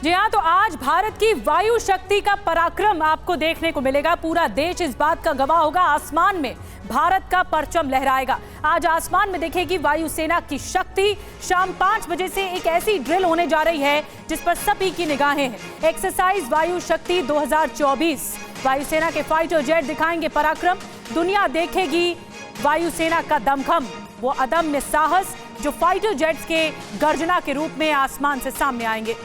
जी हाँ, तो आज भारत की वायु शक्ति का पराक्रम आपको देखने को मिलेगा। पूरा देश इस बात का गवाह होगा। आसमान में भारत का परचम लहराएगा। आज आसमान में दिखेगी वायुसेना की शक्ति। शाम 5 बजे से एक ऐसी ड्रिल होने जा रही है जिस पर सभी की निगाहें हैं। एक्सरसाइज वायु शक्ति 2024। वायुसेना के फाइटर जेट दिखाएंगे पराक्रम। दुनिया देखेगी वायुसेना का दमखम, वो अदम्य साहस जो फाइटर जेट्स के गर्जना के रूप में आसमान से सामने आएंगे।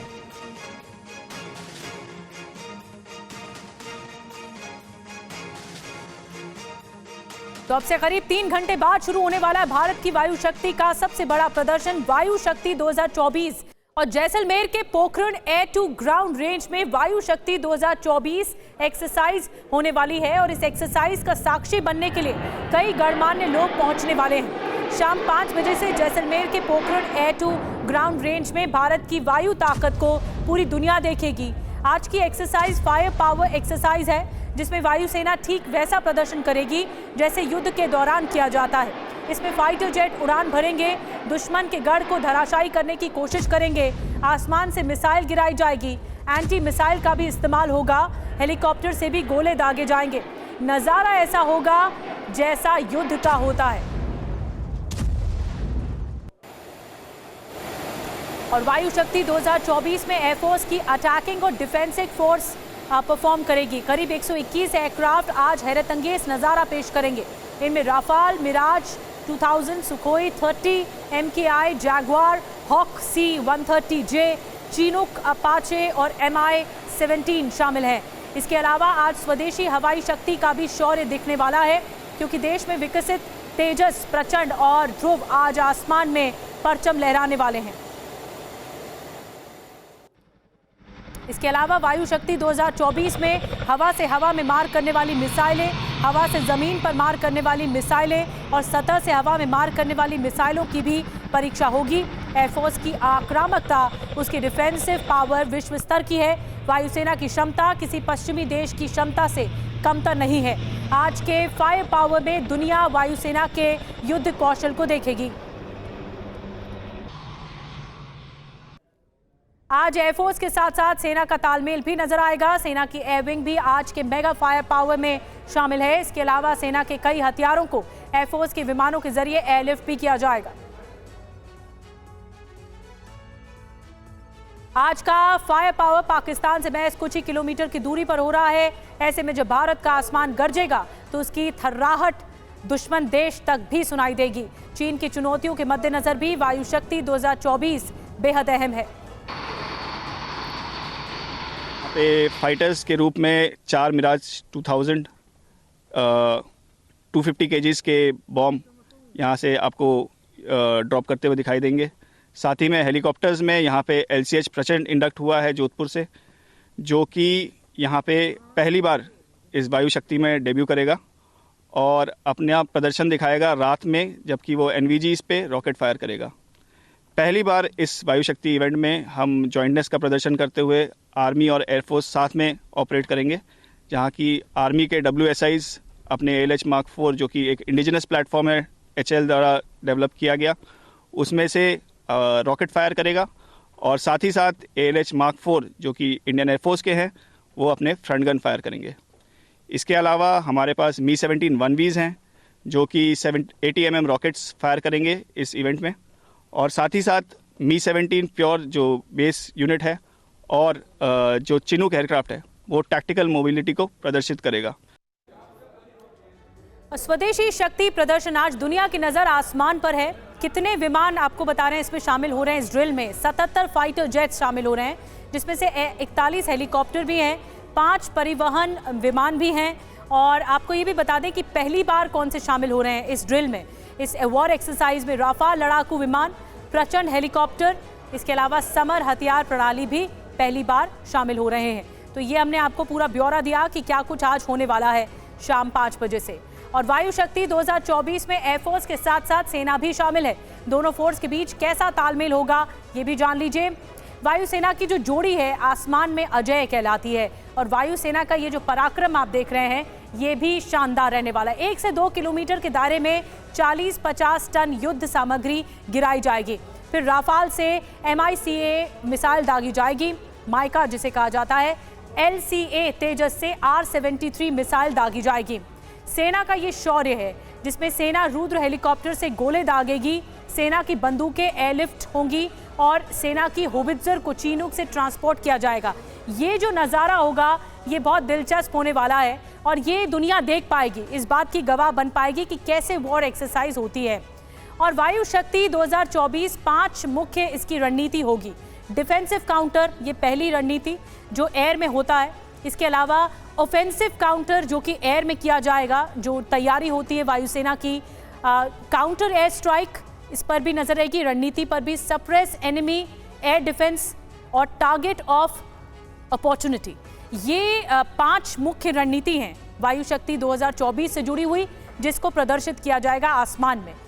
तो अब से करीब 3 घंटे बाद शुरू होने वाला है भारत की वायु शक्ति का सबसे बड़ा प्रदर्शन, वायु शक्ति 2024। और जैसलमेर के Pokhran air to ground range में वायु शक्ति 2024 एक्सरसाइज होने वाली है। और इस एक्सरसाइज का साक्षी बनने के लिए कई गणमान्य लोग पहुंचने वाले हैं। शाम 5 बजे से जैसलमेर के Pokhran air to ground range में भारत की वायु ताकत को पूरी दुनिया देखेगी। आज की एक्सरसाइज फायर पावर एक्सरसाइज है, जिसमें वायुसेना ठीक वैसा प्रदर्शन करेगी जैसे युद्ध के दौरान किया जाता है। इसमें फाइटर जेट उड़ान भरेंगे, दुश्मन के गढ़ को धराशायी करने की कोशिश करेंगे। आसमान से मिसाइल गिराई जाएगी, एंटी मिसाइल का भी इस्तेमाल होगा, हेलीकॉप्टर से भी गोले दागे जाएंगे। नज़ारा ऐसा होगा जैसा युद्ध का होता है। और वायु शक्ति 2024 में एयरफोर्स की अटैकिंग और डिफेंसिव फोर्स परफॉर्म करेगी। करीब 121 एयरक्राफ्ट आज हैरत अंगेज नज़ारा पेश करेंगे। इनमें Rafale, Mirage 2000, Sukhoi 30, MKI, Jaguar, Hawk C-130J, Chinook, Apache और MI-17 शामिल हैं। इसके अलावा आज स्वदेशी हवाई शक्ति का भी शौर्य दिखने वाला है, क्योंकि देश में विकसित तेजस, प्रचंड और ध्रुव आज आसमान में परचम लहराने वाले हैं। इसके अलावा वायु शक्ति 2024 में हवा से हवा में मार करने वाली मिसाइलें, हवा से जमीन पर मार करने वाली मिसाइलें और सतह से हवा में मार करने वाली मिसाइलों की भी परीक्षा होगी। एयरफोर्स की आक्रामकता, उसकी डिफेंसिव पावर विश्व स्तर की है। वायुसेना की क्षमता किसी पश्चिमी देश की क्षमता से कमतर नहीं है। आज के फायर पावर में दुनिया वायुसेना के युद्ध कौशल को देखेगी। आज एयरफोर्स के साथ साथ सेना का तालमेल भी नजर आएगा। सेना की एयरविंग भी आज के मेगा फायर पावर में शामिल है। इसके अलावा सेना के कई हथियारों को एयरफोर्स के विमानों के जरिए एयरलिफ्ट भी किया जाएगा। आज का फायर पावर पाकिस्तान से महज कुछ ही किलोमीटर की दूरी पर हो रहा है। ऐसे में जब भारत का आसमान गरजेगा तो उसकी थर्राहट दुश्मन देश तक भी सुनाई देगी। चीन की चुनौतियों के मद्देनजर भी वायु शक्ति 2024 बेहद अहम है। फाइटर्स के रूप में 4 मिराज 2000 250 kgs के बॉम्ब यहाँ से आपको ड्रॉप करते हुए दिखाई देंगे। साथ ही में हेलीकॉप्टर्स में यहाँ पे LCH प्रचंड इंडक्ट हुआ है जोधपुर से, जो कि यहाँ पे पहली बार इस वायु शक्ति में डेब्यू करेगा और अपने आप प्रदर्शन दिखाएगा रात में, जबकि वो NVGs पे रॉकेट फायर करेगा। पहली बार इस वायु शक्ति इवेंट में हम जॉइंटनेस का प्रदर्शन करते हुए आर्मी और एयरफोर्स साथ में ऑपरेट करेंगे, जहां की आर्मी के WSIs अपने ALH Mark 4 जो कि एक इंडिजिनस प्लेटफॉर्म है HAL द्वारा डेवलप किया गया, उसमें से रॉकेट फायर करेगा। और साथ ही साथ ALH Mark 4 जो कि इंडियन एयरफोर्स के हैं, वो अपने फ्रंट गन फायर करेंगे। इसके अलावा हमारे पास Mi-17 1Vs हैं जो कि 80 mm रॉकेट्स फायर करेंगे इस इवेंट में। और साथ ही साथ Mi-17 प्योर जो बेस यूनिट है और जो चिनूक एयरक्राफ्ट है, वो टैक्टिकल मोबिलिटी को प्रदर्शित करेगा। स्वदेशी शक्ति प्रदर्शन आज दुनिया की नजर आसमान पर है। कितने विमान आपको बता रहे हैं इसमें शामिल हो रहे हैं। इस ड्रिल में 77 फाइटर जेट्स शामिल हो रहे हैं, जिसमें से 41 हेलीकॉप्टर भी हैं, 5 परिवहन विमान भी हैं। और आपको ये भी बता दें कि पहली बार कौन से शामिल हो रहे हैं इस ड्रिल में, इस वॉर एक्सरसाइज में। राफाल लड़ाकू विमान, प्रचंड हेलीकॉप्टर, इसके अलावा समर हथियार प्रणाली भी पहली बार शामिल हो रहे हैं। तो ये हमने आपको पूरा ब्यौरा दिया कि क्या कुछ आज होने वाला है शाम 5 बजे से। और वायु शक्ति 2024 में एयरफोर्स के साथ साथ सेना भी शामिल है। दोनों फोर्स के बीच कैसा तालमेल होगा ये भी जान लीजिए। वायुसेना की जो जोड़ी है आसमान में अजय कहलाती है। और वायुसेना का ये जो पराक्रम आप देख रहे हैं, ये भी शानदार रहने वाला है। 1 से 2 किलोमीटर के दायरे में 40-50 टन युद्ध सामग्री गिराई जाएगी। फिर राफाल से MICA मिसाइल दागी जाएगी। माइका जिसे कहा जाता है, LCA तेजस से R-73 मिसाइल दागी जाएगी। सेना का ये शौर्य है जिसमें सेना रुद्र हेलीकॉप्टर से गोले दागेगी, सेना की बंदूकें एयरलिफ्ट होंगी और सेना की होवित्जर को चिनूक से ट्रांसपोर्ट किया जाएगा। ये जो नज़ारा होगा ये बहुत दिलचस्प होने वाला है और ये दुनिया देख पाएगी, इस बात की गवाह बन पाएगी कि कैसे वॉर एक्सरसाइज होती है। और वायु शक्ति 2024 5 मुख्य इसकी रणनीति होगी। डिफेंसिव काउंटर ये पहली रणनीति जो एयर में होता है। इसके अलावा ऑफेंसिव काउंटर जो कि एयर में किया जाएगा, जो तैयारी होती है वायुसेना की। काउंटर एयर स्ट्राइक, इस पर भी नजर रहेगी, रणनीति पर भी। सप्रेस एनिमी, एयर डिफेंस और टारगेट ऑफ अपॉर्चुनिटी, ये 5 मुख्य रणनीति हैं वायु शक्ति 2024 से जुड़ी हुई, जिसको प्रदर्शित किया जाएगा आसमान में।